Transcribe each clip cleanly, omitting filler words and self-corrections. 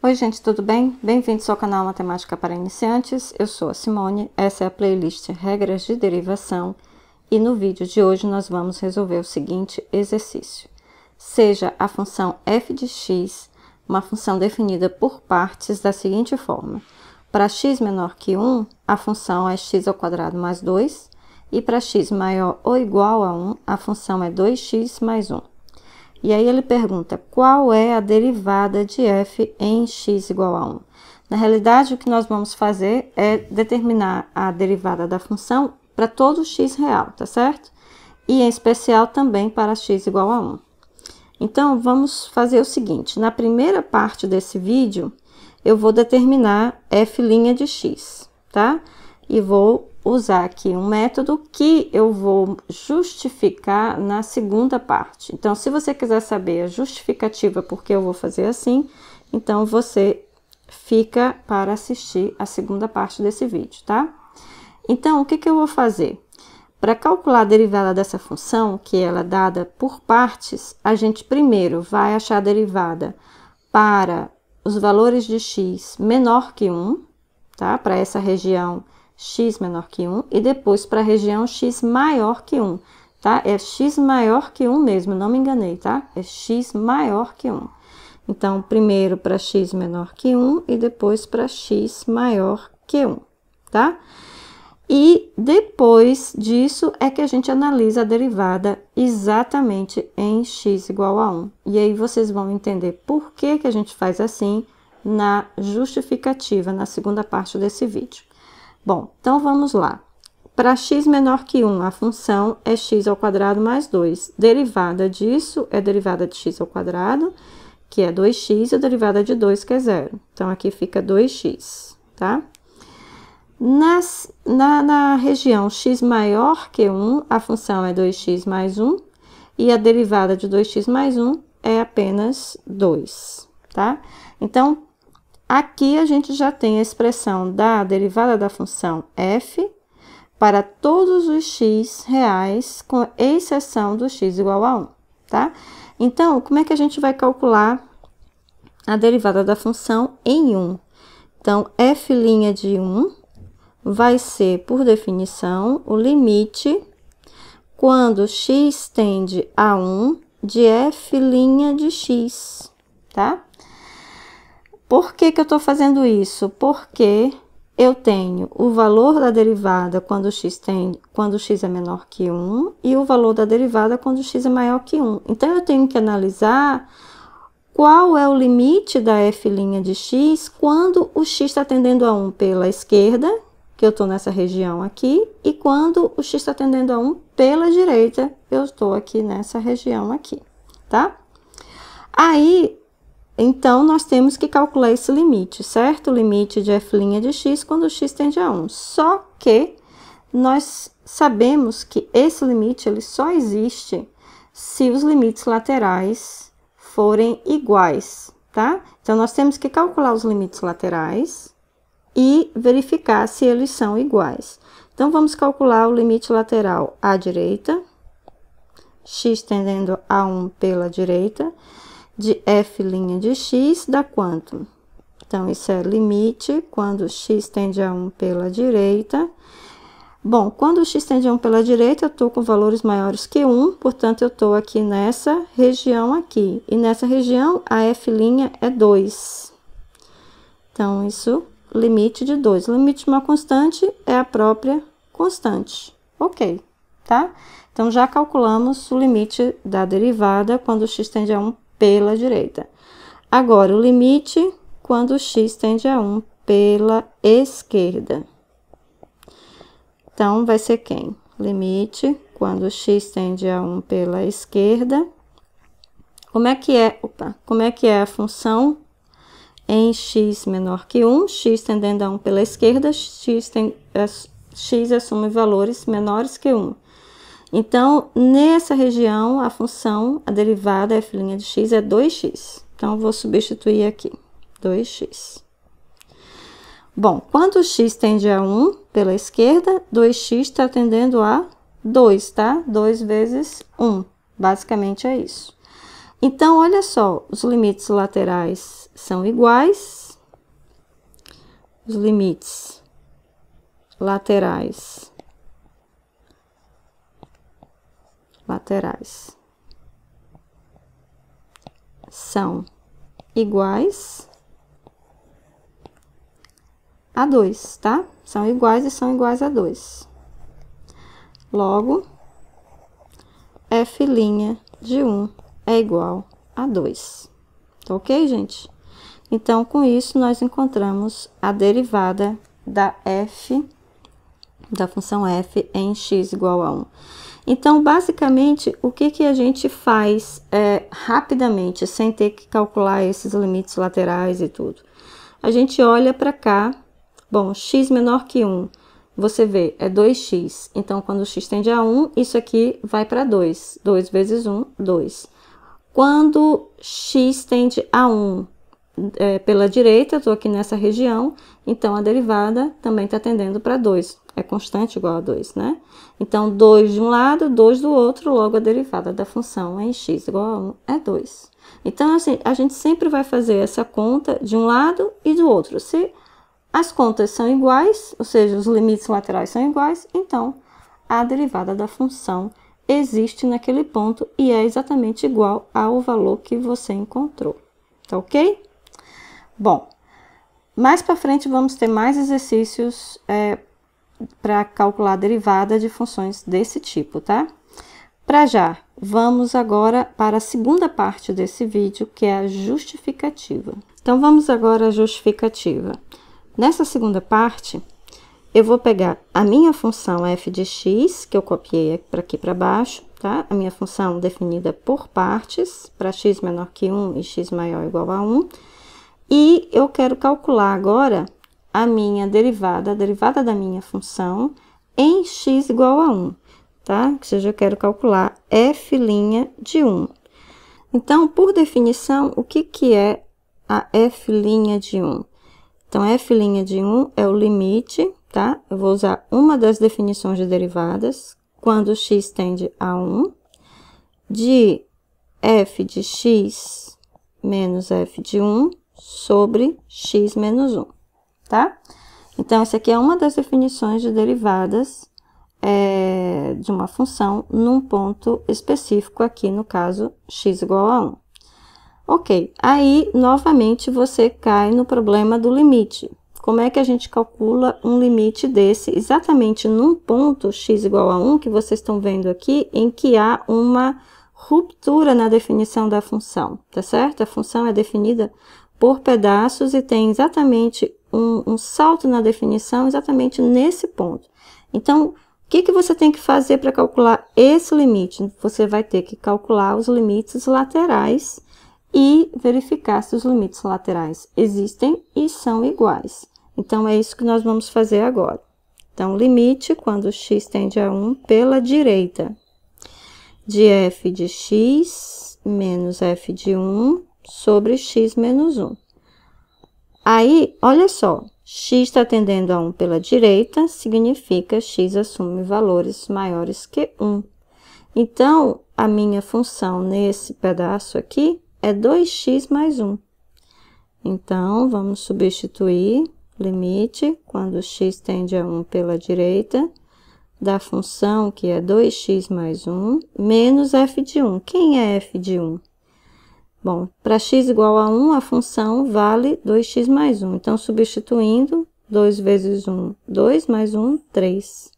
Oi gente, tudo bem? Bem-vindos ao canal Matemática para Iniciantes. Eu sou a Simone, essa é a playlist Regras de Derivação e no vídeo de hoje nós vamos resolver o seguinte exercício. Seja a função f de x uma função definida por partes da seguinte forma. Para x menor que 1, a função é x² mais 2 e para x maior ou igual a 1, a função é 2x mais 1. E aí ele pergunta qual é a derivada de f em x igual a 1. Na realidade, o que nós vamos fazer é determinar a derivada da função para todo x real, tá certo? E em especial também para x igual a 1. Então, vamos fazer o seguinte, na primeira parte desse vídeo, eu vou determinar f' de x, tá? E vou usar aqui um método que eu vou justificar na segunda parte. Então, se você quiser saber a justificativa porque eu vou fazer assim, então você fica para assistir a segunda parte desse vídeo, tá? Então, o que eu vou fazer? Para calcular a derivada dessa função, que ela é dada por partes, a gente primeiro vai achar a derivada para os valores de x menor que 1, tá? Para essa região x menor que 1, e depois para a região x maior que 1, tá? É x maior que 1 mesmo, não me enganei, tá? É x maior que 1. Então, primeiro para x menor que 1 e depois para x maior que 1, tá? E depois disso é que a gente analisa a derivada exatamente em x igual a 1. E aí vocês vão entender por que a gente faz assim na justificativa, na segunda parte desse vídeo. Bom, então vamos lá. Para x menor que 1, a função é x² mais 2. Derivada disso é derivada de x², que é 2x, e a derivada de 2, que é 0. Então, aqui fica 2x, tá? Na região x maior que 1, a função é 2x mais 1, e a derivada de 2x mais 1 é apenas 2, tá? Então, aqui a gente já tem a expressão da derivada da função f para todos os x reais, com exceção do x igual a 1, tá? Então, como é que a gente vai calcular a derivada da função em 1? Então, f' de 1 vai ser, por definição, o limite quando x tende a 1 de f' de x, tá? Por que eu estou fazendo isso? Porque eu tenho o valor da derivada quando x é menor que 1 e o valor da derivada quando x é maior que 1. Então, eu tenho que analisar qual é o limite da f' de x quando o x está tendendo a 1 pela esquerda, que eu estou nessa região aqui, e quando o x está tendendo a 1 pela direita, eu estou aqui nessa região aqui, tá? Aí, então, nós temos que calcular esse limite, certo? O limite de f' de x quando o x tende a 1. Só que nós sabemos que esse limite ele só existe se os limites laterais forem iguais, tá? Então, nós temos que calcular os limites laterais e verificar se eles são iguais. Então, vamos calcular o limite lateral à direita, x tendendo a 1 pela direita, de f' de x dá quanto? Então, isso é limite quando x tende a 1 pela direita. Bom, quando x tende a 1 pela direita, eu estou com valores maiores que 1, portanto, eu estou aqui nessa região aqui. E nessa região, a f' é 2. Então, isso, limite de 2. O limite de uma constante é a própria constante. Ok, tá? Então, já calculamos o limite da derivada quando x tende a 1 pela direita. Agora, o limite quando x tende a 1 pela esquerda. Então, vai ser quem? Limite quando x tende a 1 pela esquerda. Como é que é a função em x menor que 1? X tendendo a 1 pela esquerda, x assume valores menores que 1. Então, nessa região, a função, a derivada f' de x é 2x. Então, eu vou substituir aqui, 2x. Bom, quando x tende a 1 pela esquerda, 2x está tendendo a 2, tá? 2 vezes 1, basicamente é isso. Então, olha só, os limites laterais são iguais. Os limites laterais são iguais a 2, tá? São iguais e são iguais a 2. Logo, f' de 1 é igual a 2. Tá ok, gente? Então, com isso, nós encontramos a derivada da função f em x igual a 1. Então, basicamente, o que a gente faz rapidamente, sem ter que calcular esses limites laterais e tudo? A gente olha para cá, bom, x menor que 1, você vê, é 2x. Então, quando x tende a 1, isso aqui vai para 2. 2 vezes 1, 2. Quando x tende a 1 pela direita, eu tô aqui nessa região, então a derivada também está tendendo para 2. É constante igual a 2, né? Então, 2 de um lado, 2 do outro, logo a derivada da função em x igual a 1 é 2. Então, assim, a gente sempre vai fazer essa conta de um lado e do outro. Se as contas são iguais, ou seja, os limites laterais são iguais, então a derivada da função existe naquele ponto e é exatamente igual ao valor que você encontrou. Tá ok? Bom, mais para frente vamos ter mais exercícios para calcular a derivada de funções desse tipo, tá? Para já, vamos agora para a segunda parte desse vídeo, que é a justificativa. Então, vamos agora à justificativa. Nessa segunda parte, eu vou pegar a minha função f de x, que eu copiei para aqui para baixo, tá? A minha função definida por partes, para x menor que 1 e x maior ou igual a 1. E eu quero calcular agora a minha derivada, a derivada da minha função em x igual a 1, tá? Ou seja, eu quero calcular f' de 1. Então, por definição, o que é a f' de 1? Então, f' de 1 é o limite, tá? Eu vou usar uma das definições de derivadas, quando x tende a 1, de f de x menos f de 1 sobre x menos 1, tá? Então, essa aqui é uma das definições de derivadas de uma função num ponto específico aqui, no caso, x igual a 1. Ok, aí, novamente, você cai no problema do limite. Como é que a gente calcula um limite desse exatamente num ponto x igual a 1, que vocês estão vendo aqui, em que há uma ruptura na definição da função, tá certo? A função é definida por pedaços e tem exatamente um salto na definição exatamente nesse ponto. Então, o que você tem que fazer para calcular esse limite? Você vai ter que calcular os limites laterais e verificar se os limites laterais existem e são iguais. Então, é isso que nós vamos fazer agora. Então, limite quando x tende a 1 pela direita de f de x menos f de 1 sobre x menos 1. Aí, olha só, x está tendendo a 1 pela direita, significa x assume valores maiores que 1. Então, a minha função nesse pedaço aqui é 2x mais 1. Então, vamos substituir limite quando x tende a 1 pela direita da função que é 2x mais 1 menos f de 1. Quem é f de 1? Bom, para x igual a 1, a função vale 2x mais 1. Então, substituindo, 2 vezes 1, 2, mais 1, 3.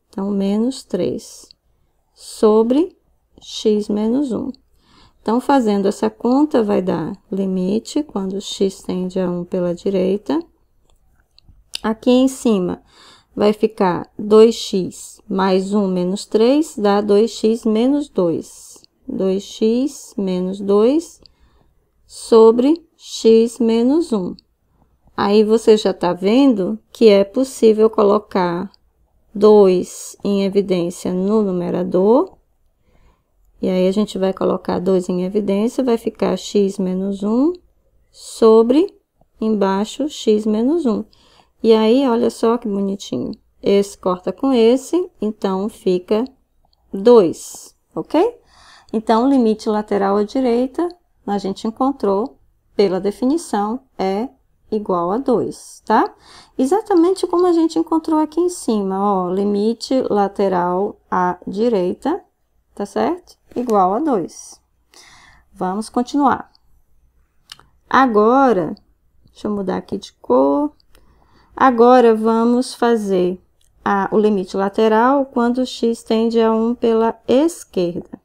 Então, menos 3 sobre x menos 1. Então, fazendo essa conta, vai dar limite, quando x tende a 1 pela direita. Aqui em cima, vai ficar 2x mais 1 menos 3, dá 2x menos 2. 2x menos 2 sobre x menos 1. Aí, você já está vendo que é possível colocar 2 em evidência no numerador. E aí, a gente vai colocar 2 em evidência, vai ficar x menos 1 sobre, embaixo, x menos 1. E aí, olha só que bonitinho. Esse corta com esse, então fica 2, ok? Então, o limite lateral à direita, a gente encontrou, pela definição, é igual a 2, tá? Exatamente como a gente encontrou aqui em cima, ó, limite lateral à direita, tá certo? Igual a 2. Vamos continuar. Agora, deixa eu mudar aqui de cor. Agora, vamos fazer o limite lateral quando x tende a 1 pela esquerda.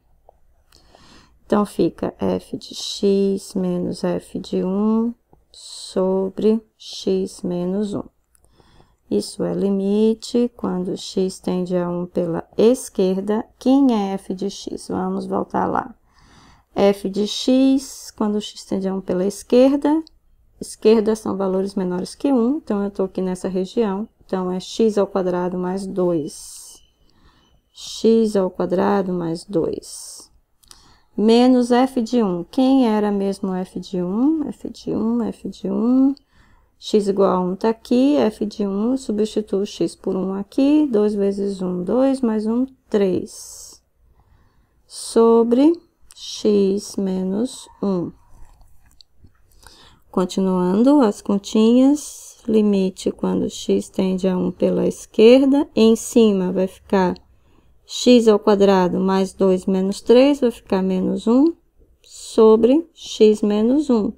Então, fica f de x menos f de 1 sobre x menos 1. Isso é limite quando x tende a 1 pela esquerda. Quem é f de x? Vamos voltar lá. F de x, quando x tende a 1 pela esquerda. Esquerda são valores menores que 1, então eu estou aqui nessa região. Então, é x ao quadrado mais 2. X ao quadrado mais 2. Menos f de 1. Quem era mesmo f de 1? F de 1, f de 1. X igual a 1 está aqui, f de 1, substituo x por 1 aqui. 2 vezes 1, 2, mais 1, 3. Sobre x menos 1. Continuando as continhas. Limite quando x tende a 1 pela esquerda. Em cima vai ficar x ao quadrado mais 2 menos 3, vai ficar menos 1 sobre x menos 1.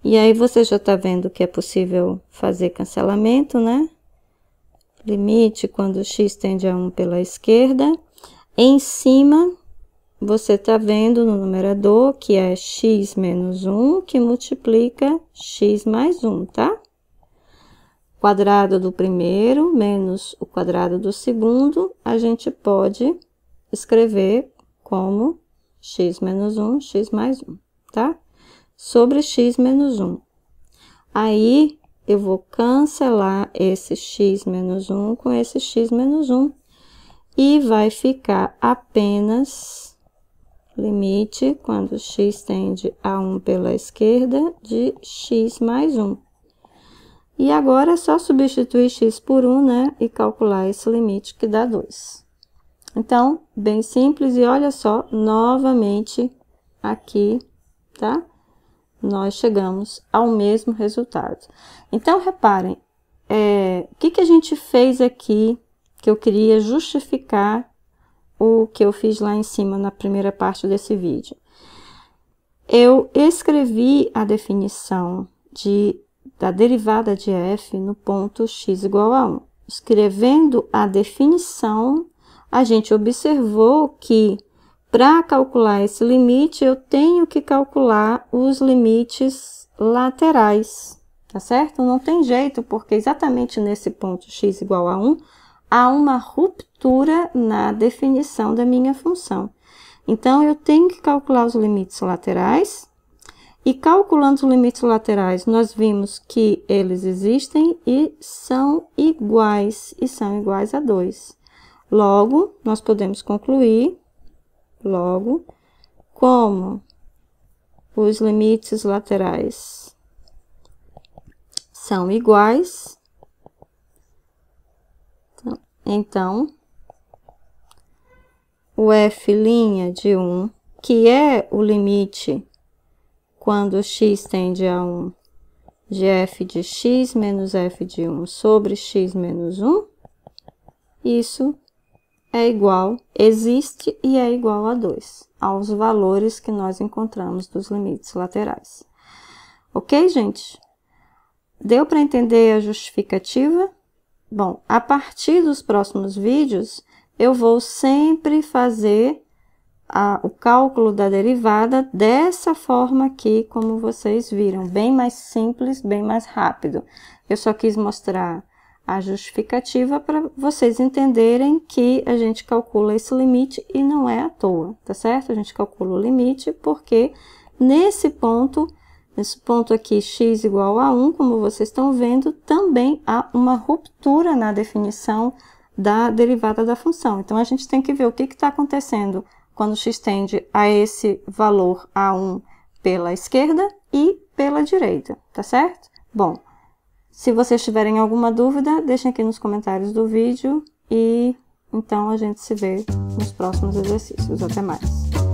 E aí, você já está vendo que é possível fazer cancelamento, né? Limite quando x tende a 1 pela esquerda. Em cima, você está vendo no numerador que é x menos 1, que multiplica x mais 1, tá? Quadrado do primeiro menos o quadrado do segundo, a gente pode escrever como x menos 1, x mais 1, tá? Sobre x menos 1. Aí, eu vou cancelar esse x menos 1 com esse x menos 1. E vai ficar apenas limite quando x tende a 1 pela esquerda de x mais 1. E agora é só substituir x por 1, né? E calcular esse limite que dá 2. Então, bem simples. E olha só, novamente aqui, tá? Nós chegamos ao mesmo resultado. Então, reparem, o que a gente fez aqui, que eu queria justificar o que eu fiz lá em cima na primeira parte desse vídeo. Eu escrevi a definição da derivada de f no ponto x igual a 1. Escrevendo a definição, a gente observou que para calcular esse limite, eu tenho que calcular os limites laterais, tá certo? Não tem jeito, porque exatamente nesse ponto x igual a 1, há uma ruptura na definição da minha função. Então, eu tenho que calcular os limites laterais. E calculando os limites laterais, nós vimos que eles existem e são iguais a 2. Logo, nós podemos concluir, como os limites laterais são iguais, então, o f' de 1, que é o limite quando x tende a 1 de f de x menos f de 1 sobre x menos 1, isso é igual, existe e é igual a 2, aos valores que nós encontramos dos limites laterais. Ok, gente? Deu para entender a justificativa? Bom, a partir dos próximos vídeos, eu vou sempre fazer o cálculo da derivada dessa forma aqui, como vocês viram, bem mais simples, bem mais rápido. Eu só quis mostrar a justificativa para vocês entenderem que a gente calcula esse limite e não é à toa, tá certo? A gente calcula o limite porque nesse ponto aqui, x igual a 1, como vocês estão vendo, também há uma ruptura na definição da derivada da função. Então, a gente tem que ver o que está acontecendo quando x tende a esse valor A1 pela esquerda e pela direita, tá certo? Bom, se vocês tiverem alguma dúvida, deixem aqui nos comentários do vídeo e Então, a gente se vê nos próximos exercícios. Até mais!